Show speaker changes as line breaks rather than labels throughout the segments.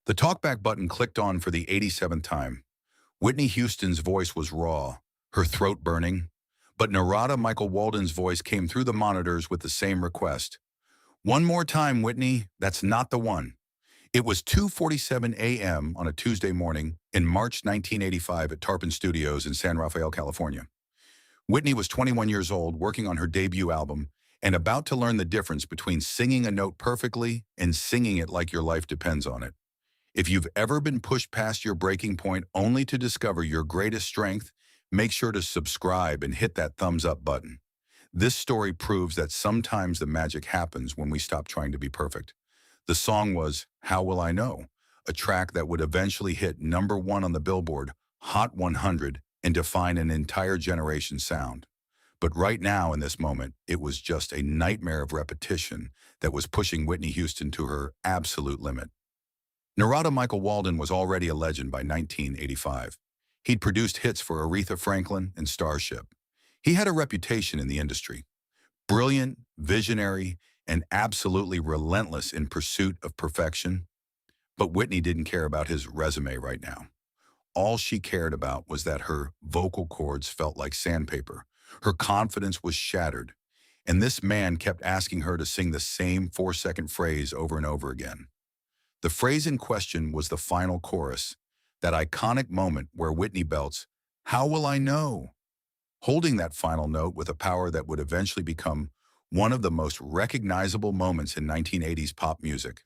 The talkback button clicked on for the 87th time. Whitney Houston's voice was raw, her throat burning, but Narada Michael Walden's voice came through the monitors with the same request. One more time, Whitney, that's not the one. It was 2:47 a.m. on a Tuesday morning in March 1985 at Tarpon Studios in San Rafael, California. Whitney was 21 years old, working on her debut album, and about to learn the difference between singing a note perfectly and singing it like your life depends on it. If you've ever been pushed past your breaking point only to discover your greatest strength, make sure to subscribe and hit that thumbs up button. This story proves that sometimes the magic happens when we stop trying to be perfect. The song was How Will I Know?, a track that would eventually hit #1 on the Billboard Hot 100 and define an entire generation's sound. But right now, in this moment, it was just a nightmare of repetition that was pushing Whitney Houston to her absolute limit. Narada Michael Walden was already a legend by 1985. He'd produced hits for Aretha Franklin and Starship. He had a reputation in the industry. Brilliant, visionary, and absolutely relentless in pursuit of perfection. But Whitney didn't care about his resume right now. All she cared about was that her vocal cords felt like sandpaper. Her confidence was shattered. And this man kept asking her to sing the same 4-second phrase over and over again. The phrase in question was the final chorus, that iconic moment where Whitney belts, "How will I know?" holding that final note with a power that would eventually become one of the most recognizable moments in 1980s pop music.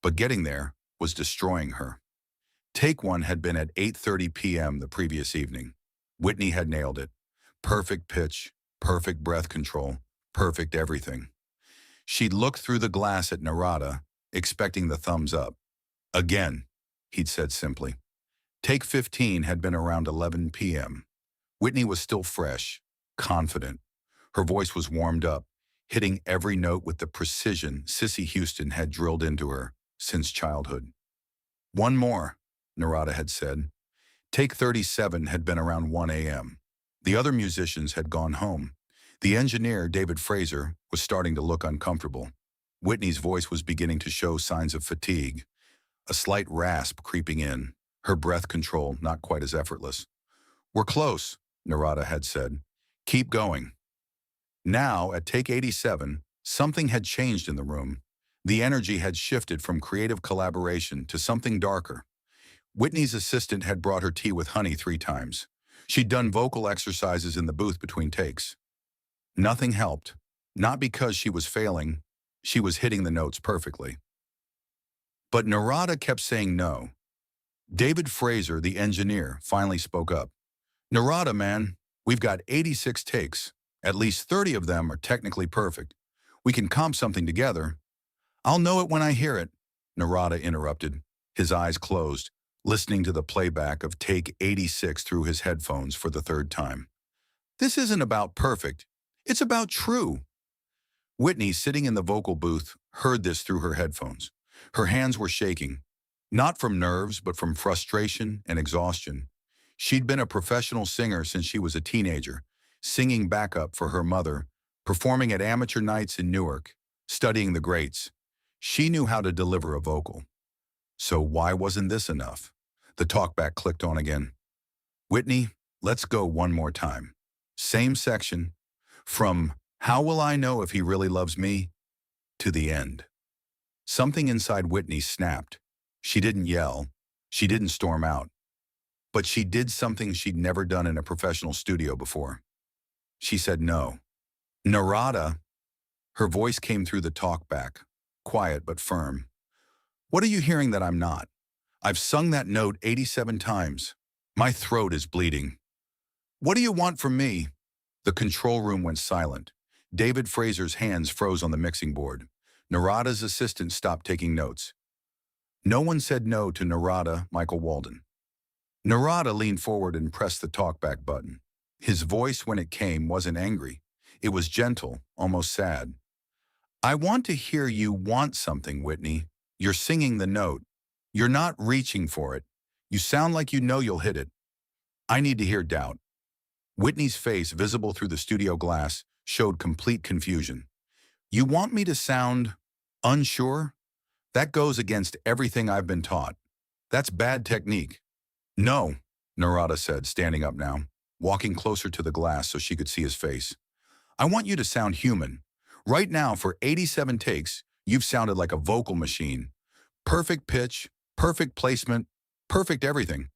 But getting there was destroying her. Take one had been at 8:30 p.m. the previous evening. Whitney had nailed it. Perfect pitch, perfect breath control, perfect everything. She'd looked through the glass at Narada, expecting the thumbs up. Again, he'd said simply. Take 15 had been around 11 p.m. Whitney was still fresh, confident. Her voice was warmed up, hitting every note with the precision Sissy Houston had drilled into her since childhood. One more, Narada had said. Take 37 had been around 1 a.m. The other musicians had gone home. The engineer, David Fraser, was starting to look uncomfortable. Whitney's voice was beginning to show signs of fatigue, a slight rasp creeping in, her breath control not quite as effortless. We're close, Narada had said. Keep going. Now, at take 87, something had changed in the room. The energy had shifted from creative collaboration to something darker. Whitney's assistant had brought her tea with honey 3 times. She'd done vocal exercises in the booth between takes. Nothing helped, not because she was failing. She was hitting the notes perfectly. But Narada kept saying no. David Fraser, the engineer, finally spoke up. Narada, man, we've got 86 takes. At least 30 of them are technically perfect. We can comp something together. I'll know it when I hear it, Narada interrupted, his eyes closed, listening to the playback of take 86 through his headphones for the 3rd time. This isn't about perfect. It's about true. Whitney, sitting in the vocal booth, heard this through her headphones. Her hands were shaking, not from nerves, but from frustration and exhaustion. She'd been a professional singer since she was a teenager, singing backup for her mother, performing at amateur nights in Newark, studying the greats. She knew how to deliver a vocal. So why wasn't this enough? The talkback clicked on again. Whitney, let's go one more time. Same section, from "How will I know if he really loves me?" to the end. Something inside Whitney snapped. She didn't yell. She didn't storm out. But she did something she'd never done in a professional studio before. She said no. Narada. Her voice came through the talkback, quiet but firm. What are you hearing that I'm not? I've sung that note 87 times. My throat is bleeding. What do you want from me? The control room went silent. David Fraser's hands froze on the mixing board. Narada's assistant stopped taking notes. No one said no to Narada Michael Walden. Narada leaned forward and pressed the talkback button. His voice, when it came, wasn't angry. It was gentle, almost sad. I want to hear you want something, Whitney. You're singing the note. You're not reaching for it. You sound like you know you'll hit it. I need to hear doubt. Whitney's face, visible through the studio glass, showed complete confusion. You want me to sound unsure? That goes against everything I've been taught. That's bad technique. No, Narada said, standing up now, walking closer to the glass so she could see his face. I want you to sound human. Right now, for 87 takes, you've sounded like a vocal machine. Perfect pitch, perfect placement, perfect everything.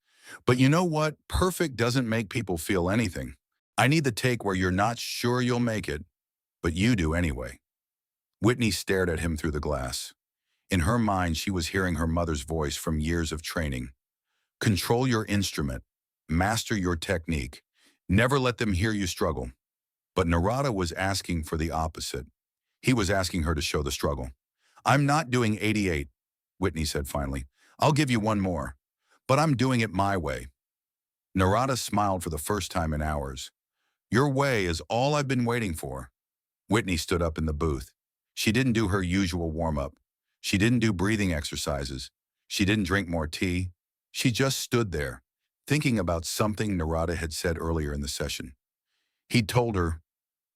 But you know what? Perfect doesn't make people feel anything. I need the take where you're not sure you'll make it, but you do anyway. Whitney stared at him through the glass. In her mind, she was hearing her mother's voice from years of training. Control your instrument. Master your technique. Never let them hear you struggle. But Narada was asking for the opposite. He was asking her to show the struggle. I'm not doing 88, Whitney said finally. I'll give you one more. But I'm doing it my way. Narada smiled for the first time in hours. Your way is all I've been waiting for. Whitney stood up in the booth. She didn't do her usual warm-up. She didn't do breathing exercises. She didn't drink more tea. She just stood there, thinking about something Narada had said earlier in the session. He'd told her,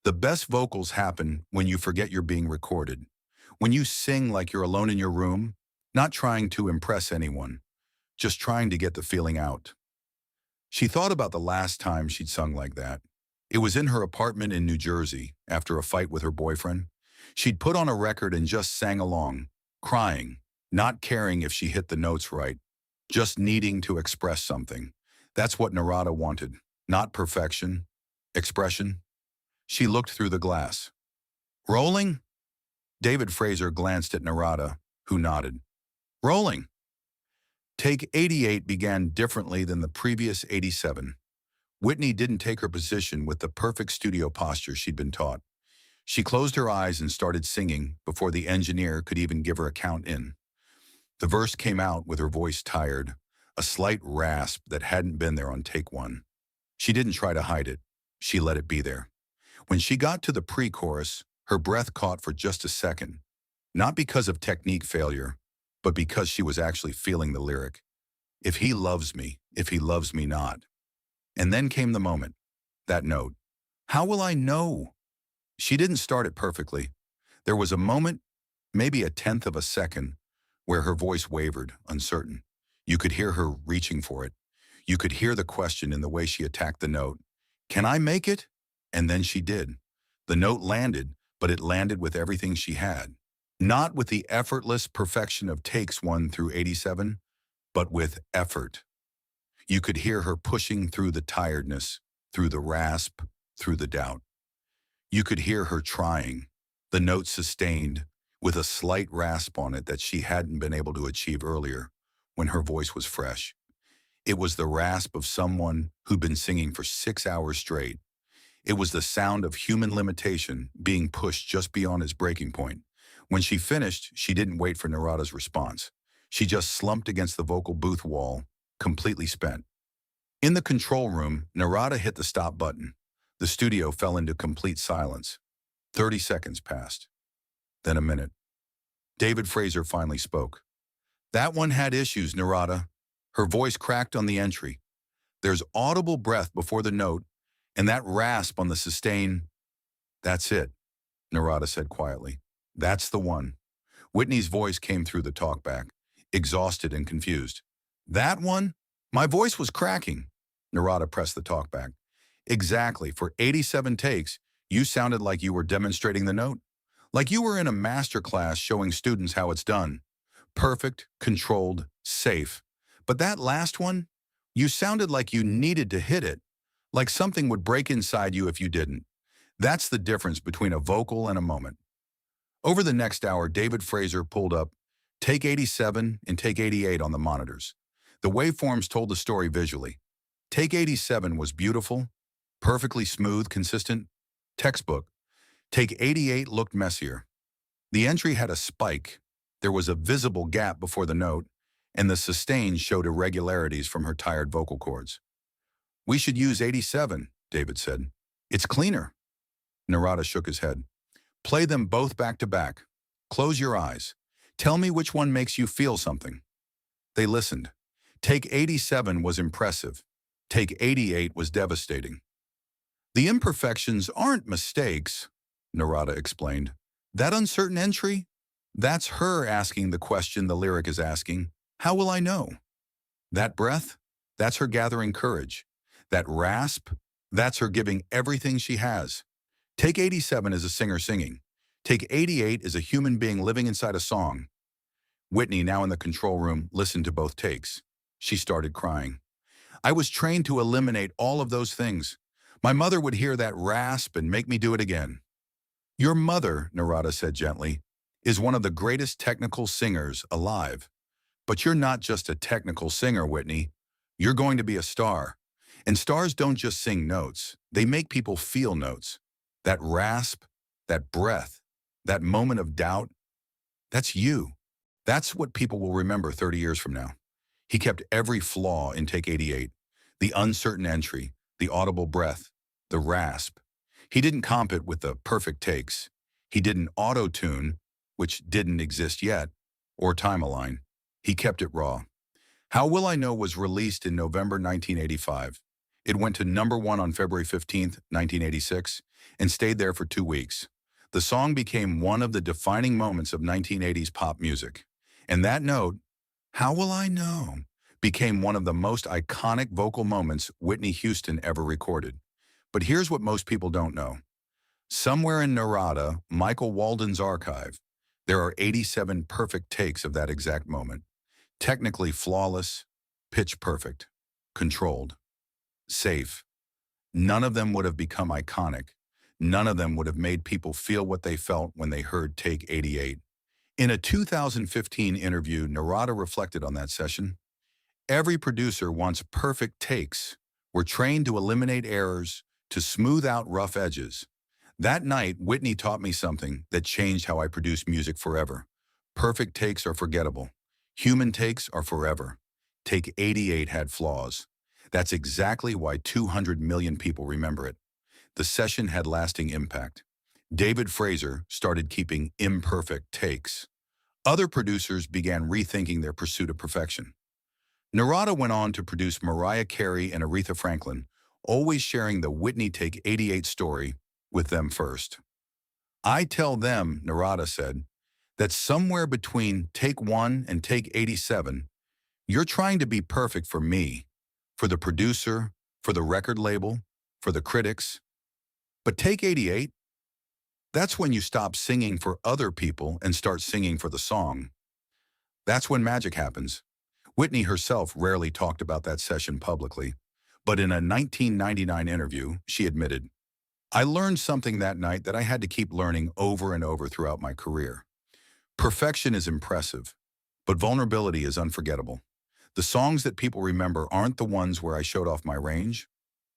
the best vocals happen when you forget you're being recorded. When you sing like you're alone in your room, not trying to impress anyone, just trying to get the feeling out. She thought about the last time she'd sung like that. It was in her apartment in New Jersey, after a fight with her boyfriend. She'd put on a record and just sang along, crying, not caring if she hit the notes right, just needing to express something. That's what Narada wanted, not perfection, expression. She looked through the glass. Rolling? David Fraser glanced at Narada, who nodded. Rolling. Take 88 began differently than the previous 87. Whitney didn't take her position with the perfect studio posture she'd been taught. She closed her eyes and started singing before the engineer could even give her a count in. The verse came out with her voice tired, a slight rasp that hadn't been there on take one. She didn't try to hide it. She let it be there. When she got to the pre-chorus, her breath caught for just a second, not because of technique failure, but because she was actually feeling the lyric. If he loves me not. And then came the moment, that note. How will I know? She didn't start it perfectly. There was a moment, maybe a tenth of a second, where her voice wavered, uncertain. You could hear her reaching for it. You could hear the question in the way she attacked the note. Can I make it? And then she did. The note landed, but it landed with everything she had. Not with the effortless perfection of takes 1 through 87, but with effort. You could hear her pushing through the tiredness, through the rasp, through the doubt. You could hear her trying, the note sustained, with a slight rasp on it that she hadn't been able to achieve earlier, when her voice was fresh. It was the rasp of someone who'd been singing for 6 hours straight. It was the sound of human limitation being pushed just beyond its breaking point. When she finished, she didn't wait for Narada's response. She just slumped against the vocal booth wall, completely spent. In the control room, Narada hit the stop button. The studio fell into complete silence. 30 seconds passed. Then a minute. David Fraser finally spoke. That one had issues, Narada. Her voice cracked on the entry. There's audible breath before the note, and that rasp on the sustain. That's it, Narada said quietly. That's the one. Whitney's voice came through the talkback, exhausted and confused. That one? My voice was cracking. Narada pressed the talkback. Exactly. For 87 takes, you sounded like you were demonstrating the note. Like you were in a master class showing students how it's done. Perfect, controlled, safe. But that last one, you sounded like you needed to hit it. Like something would break inside you if you didn't. That's the difference between a vocal and a moment. Over the next hour, David Fraser pulled up take 87 and take 88 on the monitors. The waveforms told the story visually. Take 87 was beautiful, perfectly smooth, consistent, textbook. Take 88 looked messier. The entry had a spike. There was a visible gap before the note, and the sustain showed irregularities from her tired vocal cords. We should use 87, David said. It's cleaner. Narada shook his head. Play them both back to back. Close your eyes. Tell me which one makes you feel something. They listened. Take 87 was impressive. Take 88 was devastating. The imperfections aren't mistakes, Narada explained. That uncertain entry? That's her asking the question the lyric is asking. How will I know? That breath, that's her gathering courage. That rasp, that's her giving everything she has. Take 87 as a singer singing. Take 88 as a human being living inside a song. Whitney, now in the control room, listened to both takes. She started crying. I was trained to eliminate all of those things. My mother would hear that rasp and make me do it again. Your mother, Narada said gently, is one of the greatest technical singers alive. But you're not just a technical singer, Whitney. You're going to be a star. And stars don't just sing notes. They make people feel notes. That rasp, that breath, that moment of doubt, that's you. That's what people will remember 30 years from now. He kept every flaw in Take 88. The uncertain entry, the audible breath, the rasp. He didn't comp it with the perfect takes. He didn't auto-tune, which didn't exist yet, or time-align. He kept it raw. How Will I Know was released in November 1985. It went to #1 on February 15th, 1986, and stayed there for 2 weeks. The song became one of the defining moments of 1980s pop music. And that note, How Will I Know, became one of the most iconic vocal moments Whitney Houston ever recorded. But here's what most people don't know. Somewhere in Narada Michael Walden's archive, there are 87 perfect takes of that exact moment. Technically flawless, pitch perfect, controlled, safe. None of them would have become iconic. None of them would have made people feel what they felt when they heard Take 88. In a 2015 interview, Narada reflected on that session. Every producer wants perfect takes. We're trained to eliminate errors, to smooth out rough edges. That night, Whitney taught me something that changed how I produce music forever. Perfect takes are forgettable. Human takes are forever. Take 88 had flaws. That's exactly why 200 million people remember it. The session had lasting impact. David Fraser started keeping imperfect takes. Other producers began rethinking their pursuit of perfection. Narada went on to produce Mariah Carey and Aretha Franklin, always sharing the Whitney Take 88 story with them first. I tell them, Narada said, that somewhere between Take 1 and Take 87, you're trying to be perfect for me, for the producer, for the record label, for the critics. But Take 88, that's when you stop singing for other people and start singing for the song. That's when magic happens. Whitney herself rarely talked about that session publicly, but in a 1999 interview, she admitted, I learned something that night that I had to keep learning over and over throughout my career. Perfection is impressive, but vulnerability is unforgettable. The songs that people remember aren't the ones where I showed off my range.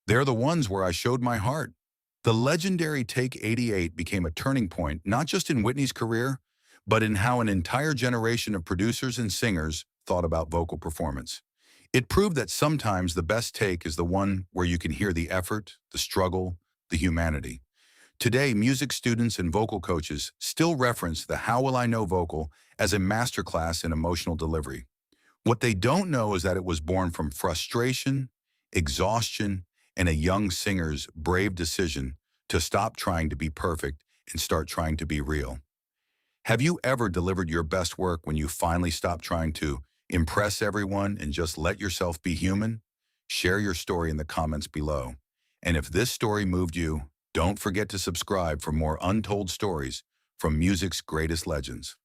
They're the ones where I showed my heart. The legendary Take 88 became a turning point not just in Whitney's career, but in how an entire generation of producers and singers thought about vocal performance. It proved that sometimes the best take is the one where you can hear the effort, the struggle, the humanity. Today, music students and vocal coaches still reference the How Will I Know vocal as a masterclass in emotional delivery. What they don't know is that it was born from frustration, exhaustion, and a young singer's brave decision to stop trying to be perfect and start trying to be real. Have you ever delivered your best work when you finally stopped trying to impress everyone and just let yourself be human? Share your story in the comments below. And if this story moved you, don't forget to subscribe for more untold stories from music's greatest legends.